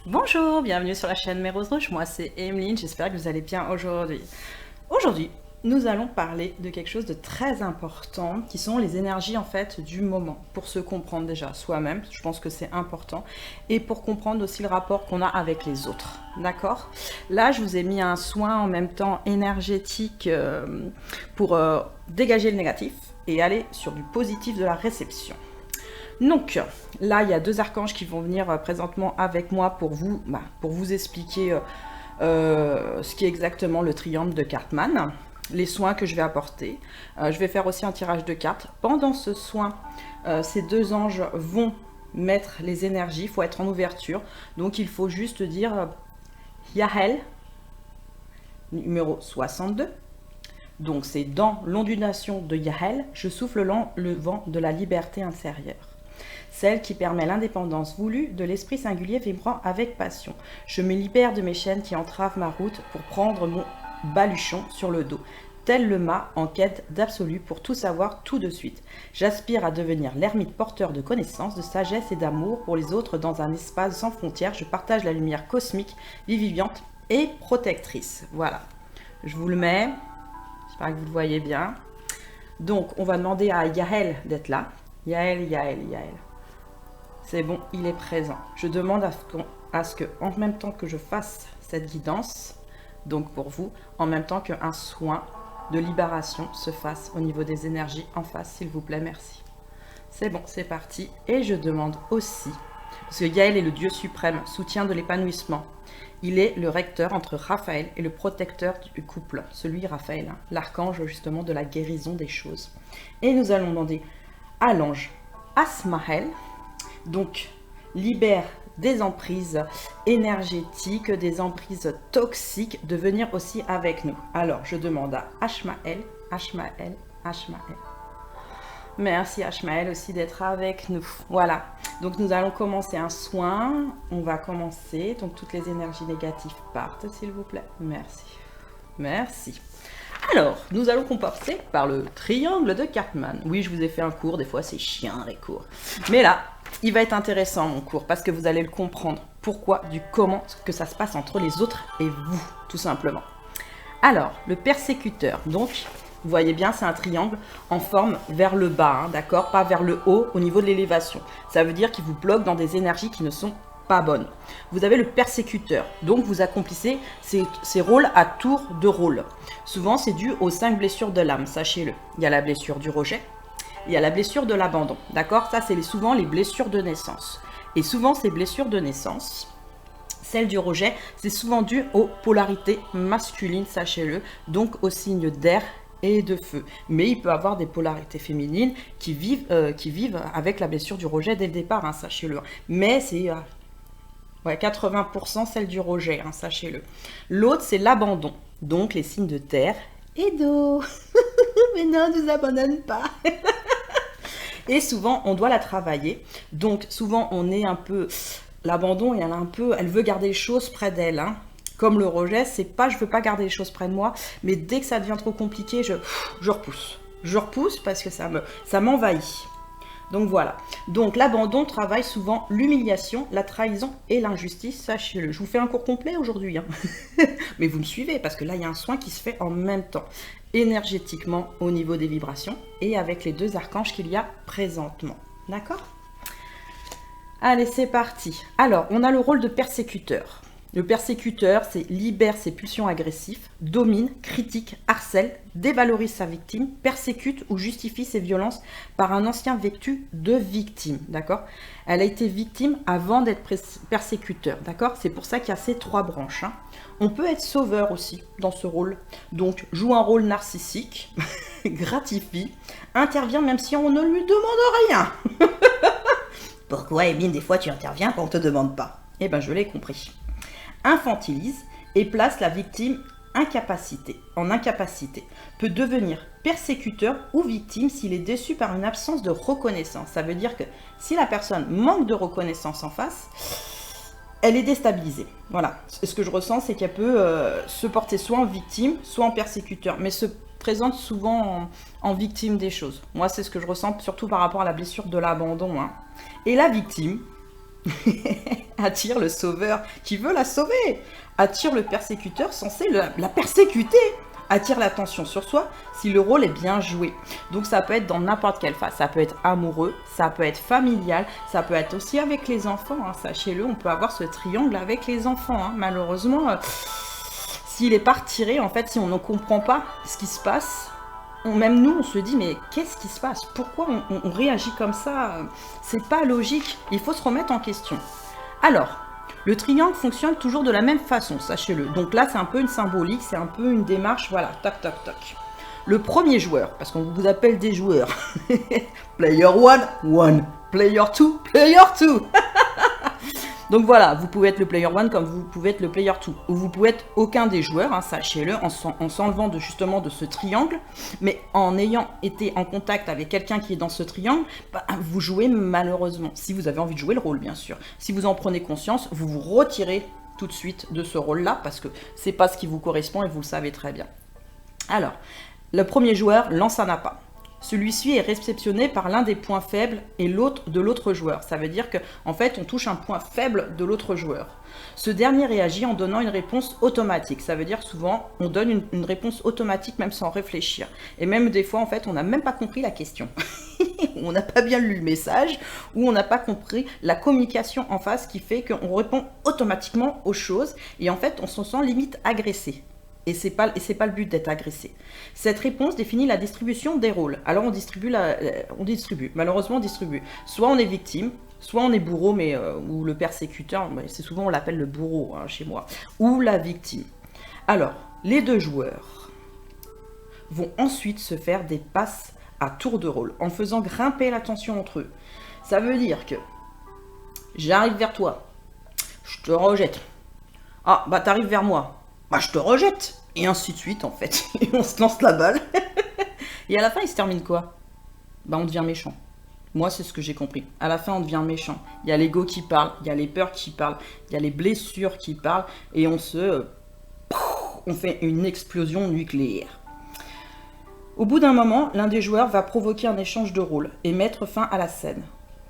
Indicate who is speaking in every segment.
Speaker 1: Bonjour, bienvenue sur la chaîne Mes Roses Rouges, moi c'est Emeline, j'espère que vous allez bien aujourd'hui. Aujourd'hui, nous allons parler de quelque chose de très important, qui sont les énergies en fait du moment, pour se comprendre déjà soi-même, je pense que c'est important, et pour comprendre aussi le rapport qu'on a avec les autres, d'accord? Là, je vous ai mis un soin en même temps énergétique pour dégager le négatif et aller sur du positif de la réception. Donc là, il y a deux archanges qui vont venir présentement avec moi pour vous expliquer ce qui est exactement le triangle de Cartman, les soins que je vais apporter. Je vais faire aussi un tirage de cartes. Pendant ce soin, ces deux anges vont mettre les énergies, il faut être en ouverture. Donc il faut juste dire Yael, numéro 62. Donc c'est dans l'ondulation de Yael, je souffle le vent de la liberté intérieure. Celle qui permet l'indépendance voulue de l'esprit singulier vibrant avec passion. Je me libère de mes chaînes qui entravent ma route pour prendre mon baluchon sur le dos, tel le mât en quête d'absolu pour tout savoir tout de suite. J'aspire à devenir l'ermite porteur de connaissances, de sagesse et d'amour pour les autres dans un espace sans frontières. Je partage la lumière cosmique, vivifiante et protectrice. Voilà, je vous le mets, j'espère que vous le voyez bien. Donc, on va demander à Yael d'être là. Yael. C'est bon, il est présent. Je demande à ce que, en même temps que je fasse cette guidance, donc pour vous, en même temps qu'un soin de libération se fasse au niveau des énergies en face, s'il vous plaît, merci. C'est bon, c'est parti. Et je demande aussi, parce que Yael est le Dieu suprême, soutien de l'épanouissement. Il est le recteur entre Raphaël et le protecteur du couple, celui Raphaël, hein, l'archange justement de la guérison des choses. Et nous allons demander à l'ange Asmaël, donc libère des emprises énergétiques, des emprises toxiques, de venir aussi avec nous. Alors, je demande à Ashmael. Merci Ashmael aussi d'être avec nous. Voilà, donc nous allons commencer un soin. On va commencer, donc toutes les énergies négatives partent, s'il vous plaît. Merci. Alors, nous allons commencer par le triangle de Cartman. Oui, je vous ai fait un cours, des fois c'est chiant les cours. Mais là, il va être intéressant mon cours, parce que vous allez le comprendre. Pourquoi, du comment, que ça se passe entre les autres et vous, tout simplement. Alors, le persécuteur, donc, vous voyez bien, c'est un triangle en forme vers le bas, hein, d'accord? Pas vers le haut, au niveau de l'élévation. Ça veut dire qu'il vous bloque dans des énergies qui ne sont pas bonnes. Vous avez le persécuteur, donc vous accomplissez ces rôles à tour de rôle. Souvent, c'est dû aux 5 blessures de l'âme, sachez-le. Il y a la blessure du rejet, il y a la blessure de l'abandon, d'accord? Ça, c'est souvent les blessures de naissance. Et souvent, ces blessures de naissance, celle du rejet, c'est souvent dû aux polarités masculines, sachez-le, donc aux signes d'air et de feu. Mais il peut avoir des polarités féminines qui vivent avec la blessure du rejet dès le départ, hein, sachez-le. Mais c'est 80% celle du rejet, hein, sachez-le. L'autre, c'est l'abandon, donc les signes de terre et d'eau. Mais non, ne nous abandonne pas. Et souvent, on doit la travailler. Donc, souvent, on est un peu... L'abandon, elle veut garder les choses près d'elle. Hein. Comme le rejet, c'est pas je veux pas garder les choses près de moi, mais dès que ça devient trop compliqué, je repousse. Je repousse parce que ça m'envahit. Donc voilà. Donc l'abandon travaille souvent l'humiliation, la trahison et l'injustice, sachez-le. Je vous fais un cours complet aujourd'hui. Hein. Mais vous me suivez parce que là, il y a un soin qui se fait en même temps. Énergétiquement au niveau des vibrations et avec les deux archanges qu'il y a présentement. D'accord? Allez, c'est parti. Alors, on a le rôle de persécuteur. Le persécuteur, c'est libère ses pulsions agressives, domine, critique, harcèle, dévalorise sa victime, persécute ou justifie ses violences par un ancien vécu de victime, d'accord? Elle a été victime avant d'être persécuteur, d'accord? C'est pour ça qu'il y a ces 3 branches. Hein. On peut être sauveur aussi dans ce rôle, donc joue un rôle narcissique, gratifie, intervient même si on ne lui demande rien. Pourquoi, Emine, des fois tu interviens quand on ne te demande pas? Eh bien, je l'ai compris. Infantilise et place la victime en incapacité, peut devenir persécuteur ou victime s'il est déçu par une absence de reconnaissance. Ça veut dire que si la personne manque de reconnaissance en face, elle est déstabilisée. Voilà, ce que je ressens, c'est qu'elle peut se porter soit en victime, soit en persécuteur, mais se présente souvent en victime des choses. Moi, c'est ce que je ressens, surtout par rapport à la blessure de l'abandon. Hein. Et la victime, Attire le sauveur qui veut la sauver. Attire le persécuteur censé la persécuter. Attire l'attention sur soi si le rôle est bien joué. Donc ça peut être dans n'importe quelle phase. Ça peut être amoureux, ça peut être familial, ça peut être aussi avec les enfants. Hein. Sachez-le, on peut avoir ce triangle avec les enfants. Hein. Malheureusement, s'il n'est pas retiré, en fait, si on ne comprend pas ce qui se passe, même nous, on se dit, mais qu'est-ce qui se passe? Pourquoi on réagit comme ça? C'est pas logique. Il faut se remettre en question. Alors, le triangle fonctionne toujours de la même façon, sachez-le. Donc là, c'est un peu une symbolique, c'est un peu une démarche, voilà, toc, toc, toc. Le premier joueur, parce qu'on vous appelle des joueurs. Player 1, Player 2, Player 2. Donc voilà, vous pouvez être le player 1 comme vous pouvez être le player 2. Ou vous pouvez être aucun des joueurs, hein, sachez-le, en s'enlevant justement de ce triangle. Mais en ayant été en contact avec quelqu'un qui est dans ce triangle, bah, vous jouez malheureusement. Si vous avez envie de jouer le rôle, bien sûr. Si vous en prenez conscience, vous vous retirez tout de suite de ce rôle-là parce que c'est pas ce qui vous correspond et vous le savez très bien. Alors, le premier joueur lance un appât. Celui-ci est réceptionné par l'un des points faibles et l'autre de l'autre joueur. Ça veut dire qu'en fait, on touche un point faible de l'autre joueur. Ce dernier réagit en donnant une réponse automatique. Ça veut dire souvent, on donne une réponse automatique même sans réfléchir. Et même des fois, en fait, on n'a même pas compris la question. On n'a pas bien lu le message ou on n'a pas compris la communication en face qui fait qu'on répond automatiquement aux choses. Et en fait, on se sent limite agressé. Et c'est pas le but d'être agressé. Cette réponse définit la distribution des rôles. Alors on distribue, malheureusement on distribue. Soit on est victime, soit on est bourreau, ou le persécuteur, c'est souvent on l'appelle le bourreau hein, chez moi, ou la victime. Alors, les deux joueurs vont ensuite se faire des passes à tour de rôle, en faisant grimper la tension entre eux. Ça veut dire que j'arrive vers toi, je te rejette. Ah, bah t'arrives vers moi. Bah je te rejette, et ainsi de suite en fait, et on se lance la balle, et à la fin il se termine quoi? Bah on devient méchant, moi c'est ce que j'ai compris, à la fin on devient méchant, il y a l'ego qui parle, il y a les peurs qui parlent, il y a les blessures qui parlent, et on fait une explosion nucléaire. Au bout d'un moment, l'un des joueurs va provoquer un échange de rôles, et mettre fin à la scène.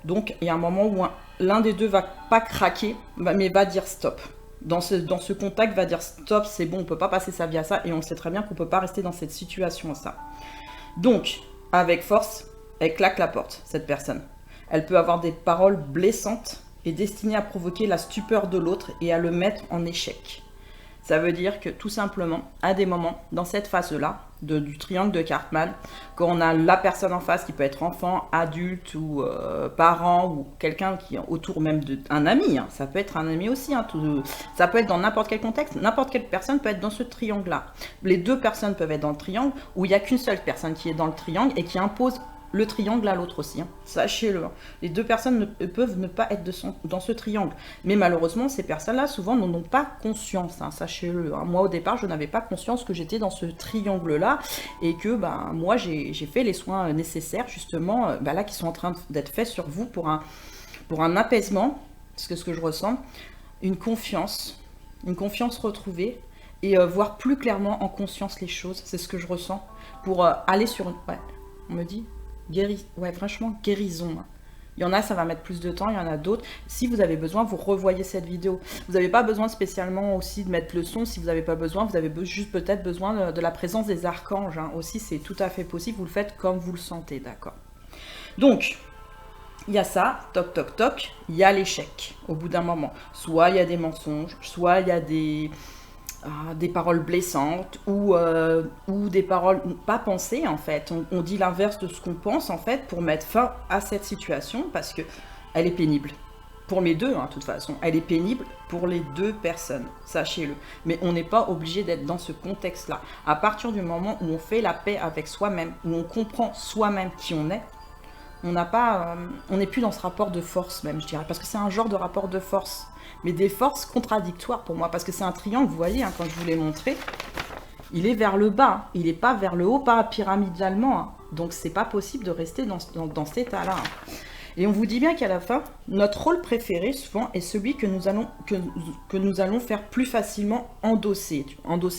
Speaker 1: Donc il y a un moment où l'un des deux va pas craquer, mais va dire stop. Dans ce contact, va dire stop, c'est bon, on ne peut pas passer sa vie à ça, et on sait très bien qu'on ne peut pas rester dans cette situation à ça. Donc, avec force, elle claque la porte, cette personne. Elle peut avoir des paroles blessantes et destinées à provoquer la stupeur de l'autre et à le mettre en échec. Ça veut dire que tout simplement, à des moments, dans cette phase-là, du triangle de Cartman, quand on a la personne en face qui peut être enfant, adulte ou parent ou quelqu'un qui est autour même d'un ami, hein, ça peut être un ami aussi, hein, ça peut être dans n'importe quel contexte, n'importe quelle personne peut être dans ce triangle-là. Les deux personnes peuvent être dans le triangle où il n'y a qu'une seule personne qui est dans le triangle et qui impose le triangle à l'autre aussi, hein. Sachez-le. Hein. Les deux personnes peuvent ne pas être dans ce triangle. Mais malheureusement, ces personnes-là, souvent, n'en ont pas conscience, hein, sachez-le. Hein. Moi, au départ, je n'avais pas conscience que j'étais dans ce triangle-là et que moi, j'ai fait les soins nécessaires, justement, là, qui sont en train d'être faits sur vous pour un apaisement, parce que ce que je ressens, une confiance retrouvée et voir plus clairement en conscience les choses. C'est ce que je ressens pour aller sur une... Ouais, on me dit... franchement, guérison. Il y en a, ça va mettre plus de temps, il y en a d'autres. Si vous avez besoin, vous revoyez cette vidéo. Vous n'avez pas besoin spécialement aussi de mettre le son, si vous n'avez pas besoin, vous avez juste peut-être besoin de la présence des archanges. Hein. Aussi, c'est tout à fait possible, vous le faites comme vous le sentez, d'accord? Donc, il y a ça, toc, toc, toc, il y a l'échec au bout d'un moment. Soit il y a des mensonges, soit il y a des paroles blessantes ou des paroles pas pensées en fait. On dit l'inverse de ce qu'on pense en fait pour mettre fin à cette situation parce que elle est pénible. Pour les deux, hein, de toute façon. Elle est pénible pour les deux personnes, sachez-le. Mais on n'est pas obligé d'être dans ce contexte-là. À partir du moment où on fait la paix avec soi-même, où on comprend soi-même qui on est, on n'est plus dans ce rapport de force même, je dirais. Parce que c'est un genre de rapport de force. Mais des forces contradictoires pour moi, parce que c'est un triangle, vous voyez, hein, quand je vous l'ai montré, il est vers le bas, il n'est pas vers le haut, pas pyramidalalement, hein. Donc c'est pas possible de rester dans cet état-là. Hein. Et on vous dit bien qu'à la fin, notre rôle préféré souvent est celui que nous allons faire plus facilement endosser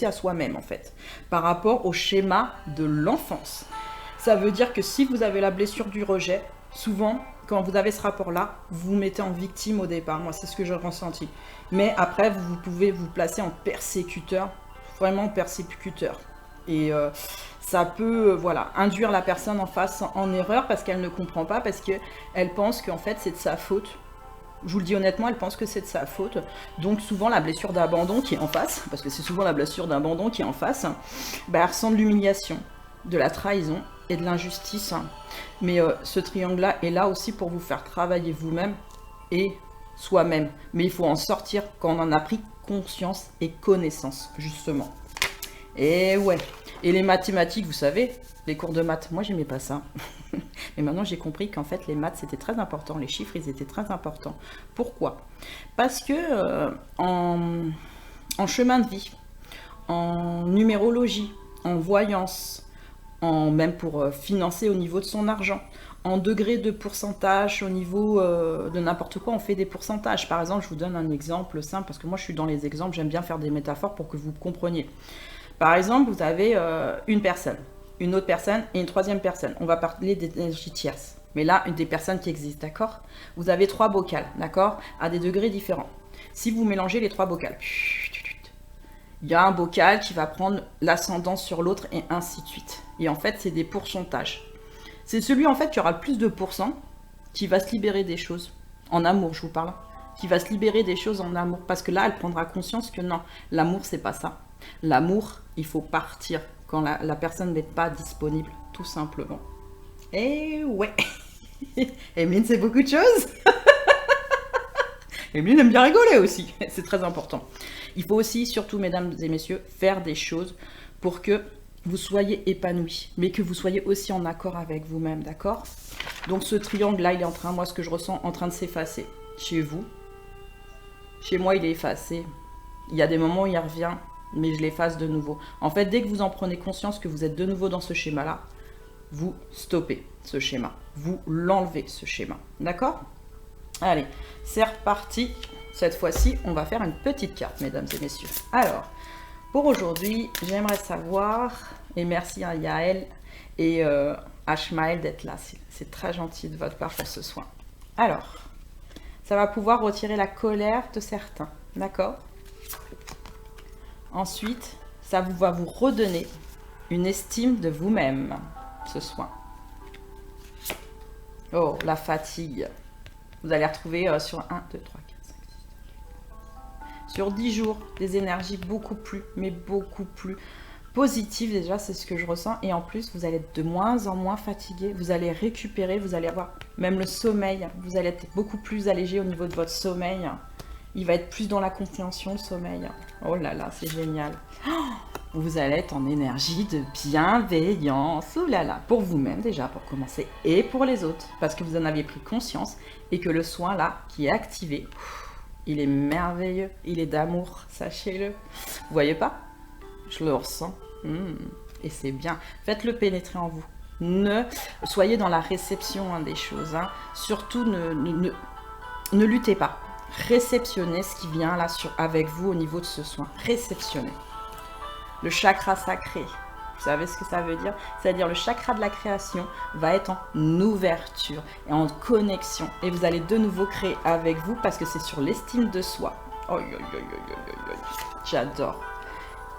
Speaker 1: à soi-même en fait, par rapport au schéma de l'enfance. Ça veut dire que si vous avez la blessure du rejet, souvent, quand vous avez ce rapport-là, vous vous mettez en victime au départ. Moi, c'est ce que j'ai ressenti. Mais après, vous pouvez vous placer en persécuteur, vraiment persécuteur. Et ça peut voilà, induire la personne en face en erreur parce qu'elle ne comprend pas, parce qu'elle pense qu'en fait, c'est de sa faute. Je vous le dis honnêtement, elle pense que c'est de sa faute. Donc souvent, la blessure d'abandon qui est en face, parce que c'est souvent la blessure d'abandon qui est en face, bah, elle ressent de l'humiliation, de la trahison et de l'injustice. Mais ce triangle-là est là aussi pour vous faire travailler vous-même et soi-même. Mais il faut en sortir quand on en a pris conscience et connaissance, justement. Et ouais. Et les mathématiques, vous savez, les cours de maths, moi j'aimais pas ça. Mais maintenant j'ai compris qu'en fait les maths c'était très important, les chiffres ils étaient très importants. Pourquoi? Parce que en chemin de vie, en numérologie, en voyance, même pour financer au niveau de son argent, en degré de pourcentage, au niveau de n'importe quoi, on fait des pourcentages. Par exemple, je vous donne un exemple simple, parce que moi je suis dans les exemples, j'aime bien faire des métaphores pour que vous compreniez. Par exemple, vous avez une personne, une autre personne et une troisième personne. On va parler d'énergie tierce. Mais là, une des personnes qui existent, d'accord? Vous avez 3 bocals, d'accord? À des degrés différents. Si vous mélangez les 3 bocals, il y a un bocal qui va prendre l'ascendant sur l'autre et ainsi de suite. Et en fait, c'est des pourcentages. C'est celui en fait qui aura le plus de pourcents qui va se libérer des choses. En amour, je vous parle. Qui va se libérer des choses en amour. Parce que là, elle prendra conscience que non, l'amour, c'est pas ça. L'amour, il faut partir quand la personne n'est pas disponible, tout simplement. Et ouais. Emeline, c'est beaucoup de choses. Emeline aime bien rigoler aussi. C'est très important. Il faut aussi, surtout, mesdames et messieurs, faire des choses pour que vous soyez épanouis, mais que vous soyez aussi en accord avec vous-même, d'accord? Donc ce triangle-là, il est en train, moi, ce que je ressens, en train de s'effacer. Chez vous. Chez moi, il est effacé. Il y a des moments où il revient, mais je l'efface de nouveau. En fait, dès que vous en prenez conscience que vous êtes de nouveau dans ce schéma-là, vous stoppez ce schéma. Vous l'enlevez, ce schéma. D'accord? Allez, c'est reparti. Cette fois-ci, on va faire une petite carte, mesdames et messieurs. Alors, pour aujourd'hui, j'aimerais savoir, et merci à Yael et Ashmael d'être là. C'est très gentil de votre part pour ce soin. Alors, ça va pouvoir retirer la colère de certains. D'accord? Ensuite, ça va vous redonner une estime de vous-même, ce soin. Oh, la fatigue. Vous allez retrouver sur 1, 2, 3, 4, 5, 6, sur 10 jours, des énergies beaucoup plus, mais beaucoup plus positives déjà, c'est ce que je ressens. Et en plus, vous allez être de moins en moins fatigué, vous allez récupérer, vous allez avoir même le sommeil. Vous allez être beaucoup plus allégé au niveau de votre sommeil. Il va être plus dans la compréhension, le sommeil. Oh là là, c'est génial. Vous allez être en énergie de bienveillance. Oh là là, pour vous-même déjà, pour commencer, et pour les autres. Parce que vous en avez pris conscience et que le soin là, qui est activé, il est merveilleux. Il est d'amour, sachez-le. Vous voyez pas? Je le ressens. Et c'est bien. Faites-le pénétrer en vous. Ne soyez dans la réception des choses. Hein. Surtout, ne luttez pas. Réceptionnez ce qui vient là avec vous au niveau de ce soin. Réceptionnez. Le chakra sacré, vous savez ce que ça veut dire? C'est-à-dire le chakra de la création va être en ouverture et en connexion. Et vous allez de nouveau créer avec vous parce que c'est sur l'estime de soi. Oh, j'adore.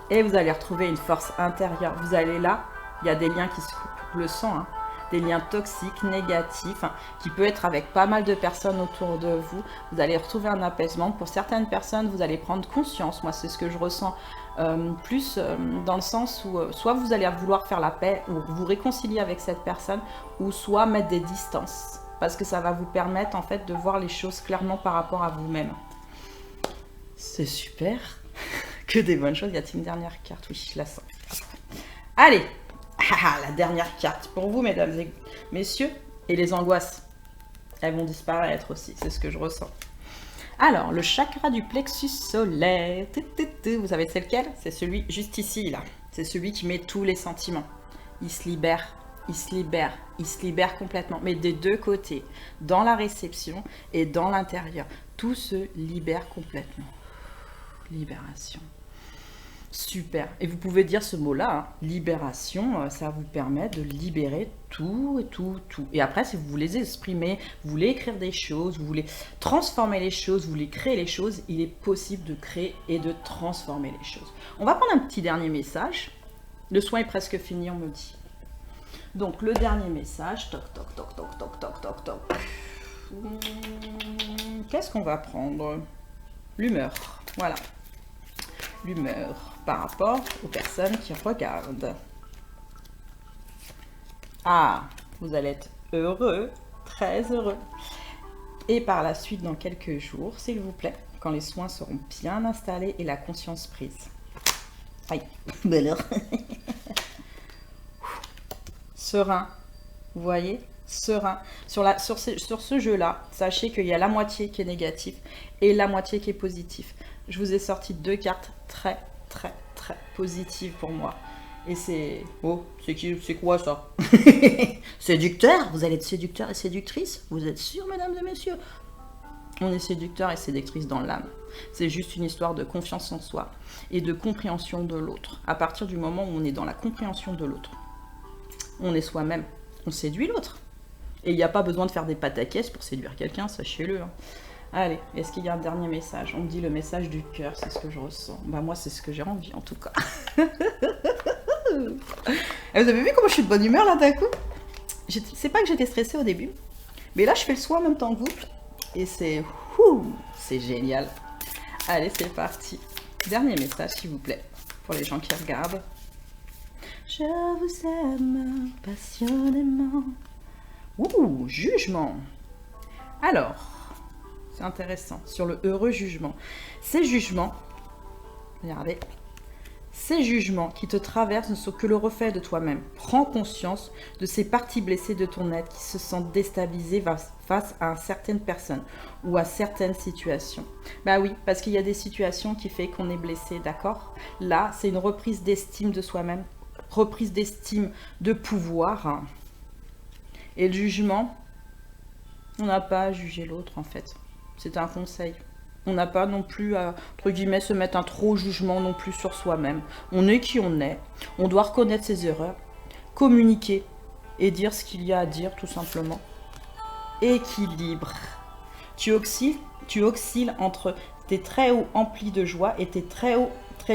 Speaker 1: Et vous allez retrouver une force intérieure. Vous allez là, il y a des liens qui se coupent. Le sang, hein. Des liens toxiques, négatifs, hein, qui peut être avec pas mal de personnes autour de vous. Vous allez retrouver un apaisement. Pour certaines personnes, vous allez prendre conscience. Moi, c'est ce que je ressens plus dans le sens où soit vous allez vouloir faire la paix ou vous réconcilier avec cette personne, ou soit mettre des distances. Parce que ça va vous permettre en fait de voir les choses clairement par rapport à vous-même. C'est super. Que des bonnes choses. Y a-t-il une dernière carte? Oui, je la sens. Allez. La dernière carte pour vous, mesdames et messieurs. Et les angoisses, elles vont disparaître aussi, c'est ce que je ressens. Alors, le chakra du plexus solaire. Vous savez c'est lequel? C'est celui juste ici, là. C'est celui qui met tous les sentiments. Il se libère, il se libère, il se libère complètement. Mais des deux côtés, dans la réception et dans l'intérieur. Tout se libère complètement. Libération. Super. Et vous pouvez dire ce mot-là, hein, libération, ça vous permet de libérer tout et tout, tout. Et après, si vous voulez exprimer, vous voulez écrire des choses, vous voulez transformer les choses, vous voulez créer les choses, il est possible de créer et de transformer les choses. On va prendre un petit dernier message. Le soin est presque fini, on me dit. Donc, le dernier message, toc, toc, toc, toc, toc, toc, toc, toc. Qu'est-ce qu'on va prendre? L'humeur, voilà. L'humeur par rapport aux personnes qui regardent. Ah, vous allez être heureux, très heureux. Et par la suite, dans quelques jours, s'il vous plaît, quand les soins seront bien installés et la conscience prise. Aïe, belle heure. Serein, vous voyez, serein. Sur ce jeu-là, sachez qu'il y a la moitié qui est négatif et la moitié qui est positif. Je vous ai sorti 2 cartes très, très, très positives pour moi. Et c'est... Oh, c'est quoi ça? Séducteur? Vous allez être séducteur et séductrice? Vous êtes sûr, mesdames et messieurs? On est séducteur et séductrice dans l'âme. C'est juste une histoire de confiance en soi et de compréhension de l'autre. À partir du moment où on est dans la compréhension de l'autre, on est soi-même, on séduit l'autre. Et il n'y a pas besoin de faire des pataquès pour séduire quelqu'un, sachez-le. Hein. Allez, est-ce qu'il y a un dernier message? On me dit le message du cœur, c'est ce que je ressens. Bah moi, c'est ce que j'ai envie, en tout cas. Et vous avez vu comment je suis de bonne humeur, là, d'un coup? C'est pas que j'étais stressée au début, mais là, je fais le soin en même temps que vous. Et c'est génial. Allez, c'est parti. Dernier message, s'il vous plaît, pour les gens qui regardent. Je vous aime passionnément. Ouh, jugement. Alors... C'est intéressant, sur le heureux jugement. Ces jugements, regardez, ces jugements qui te traversent ne sont que le reflet de toi-même. Prends conscience de ces parties blessées de ton être qui se sentent déstabilisées face à certaines personnes ou à certaines situations. Bah oui, parce qu'il y a des situations qui font qu'on est blessé, d'accord? Là, c'est une reprise d'estime de soi-même, reprise d'estime de pouvoir. Et le jugement, on n'a pas à juger l'autre en fait. C'est un conseil. On n'a pas non plus à, entre guillemets, se mettre un trop jugement non plus sur soi-même. On est qui on est. On doit reconnaître ses erreurs, communiquer et dire ce qu'il y a à dire tout simplement. Équilibre. Tu oscilles entre tes très hauts emplis de joie et tes très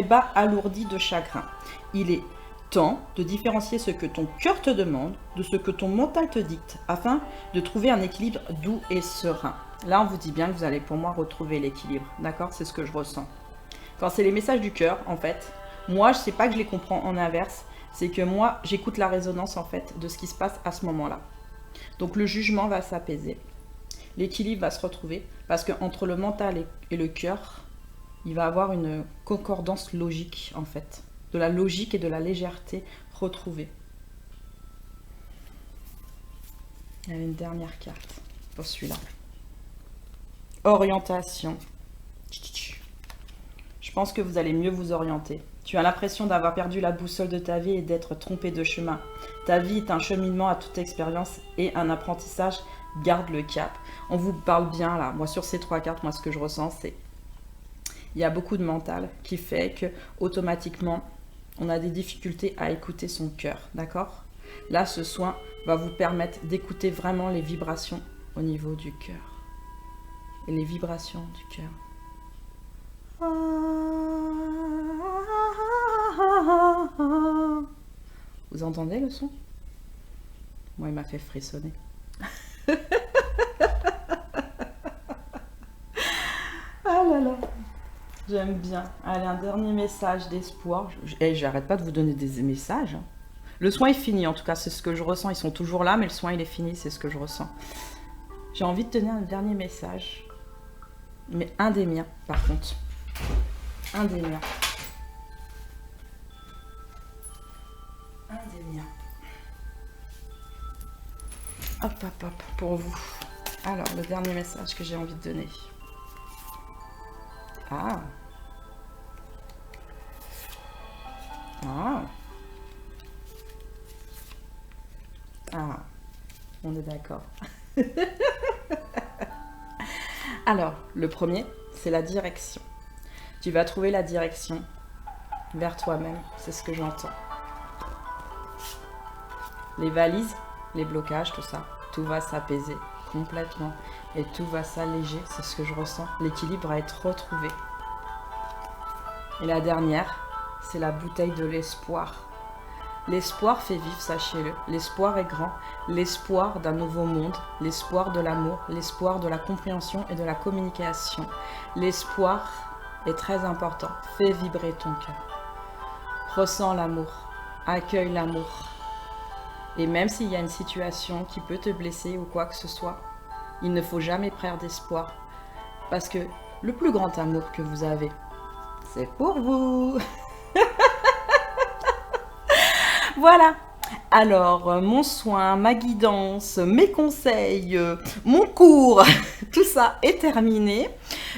Speaker 1: bas alourdis de chagrin. Il est temps de différencier ce que ton cœur te demande de ce que ton mental te dicte afin de trouver un équilibre doux et serein. Là, on vous dit bien que vous allez pour moi retrouver l'équilibre, d'accord? C'est ce que je ressens. Quand c'est les messages du cœur, en fait, moi, je sais pas que je les comprends en inverse, c'est que moi, j'écoute la résonance, en fait, de ce qui se passe à ce moment-là. Donc, le jugement va s'apaiser, l'équilibre va se retrouver, parce qu'entre le mental et le cœur, il va avoir une concordance logique, en fait. De la logique et de la légèreté retrouvée. Il y a une dernière carte pour celui-là. Orientation. Je pense que vous allez mieux vous orienter. Tu as l'impression d'avoir perdu la boussole de ta vie et d'être trompé de chemin. Ta vie est un cheminement à toute expérience et un apprentissage. Garde le cap. On vous parle bien là. Moi, sur ces 3 cartes, moi, ce que je ressens, c'est... Il y a beaucoup de mental qui fait que automatiquement, on a des difficultés à écouter son cœur. D'accord? Là, ce soin va vous permettre d'écouter vraiment les vibrations au niveau du cœur. Et les vibrations du cœur. Vous entendez le son? Moi, il m'a fait frissonner. Ah là là. J'aime bien. Allez, un dernier message d'espoir. J'arrête pas de vous donner des messages. Hein. Le soin est fini, en tout cas, c'est ce que je ressens. Ils sont toujours là, mais le soin, il est fini, c'est ce que je ressens. J'ai envie de donner un dernier message. Mais un des miens, par contre. Un des miens. Un des miens. Hop, hop, hop, pour vous. Alors, le dernier message que j'ai envie de donner. Ah. Ah. Ah. On est d'accord. Alors, le premier, c'est la direction. Tu vas trouver la direction vers toi-même, c'est ce que j'entends. Les valises, les blocages, tout ça, tout va s'apaiser complètement et tout va s'alléger, c'est ce que je ressens. L'équilibre va être retrouvé. Et la dernière, c'est la bouteille de l'espoir. L'espoir fait vivre, sachez-le. L'espoir est grand. L'espoir d'un nouveau monde, l'espoir de l'amour, l'espoir de la compréhension et de la communication. L'espoir est très important. Fais vibrer ton cœur. Ressens l'amour. Accueille l'amour. Et même s'il y a une situation qui peut te blesser ou quoi que ce soit, il ne faut jamais perdre d'espoir. Parce que le plus grand amour que vous avez, c'est pour vous. Voilà. Alors, mon soin, ma guidance, mes conseils, mon cours, tout ça est terminé.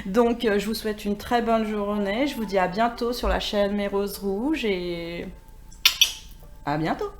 Speaker 1: Donc, je vous souhaite une très bonne journée. Je vous dis à bientôt sur la chaîne Mes Roses Rouges et à bientôt.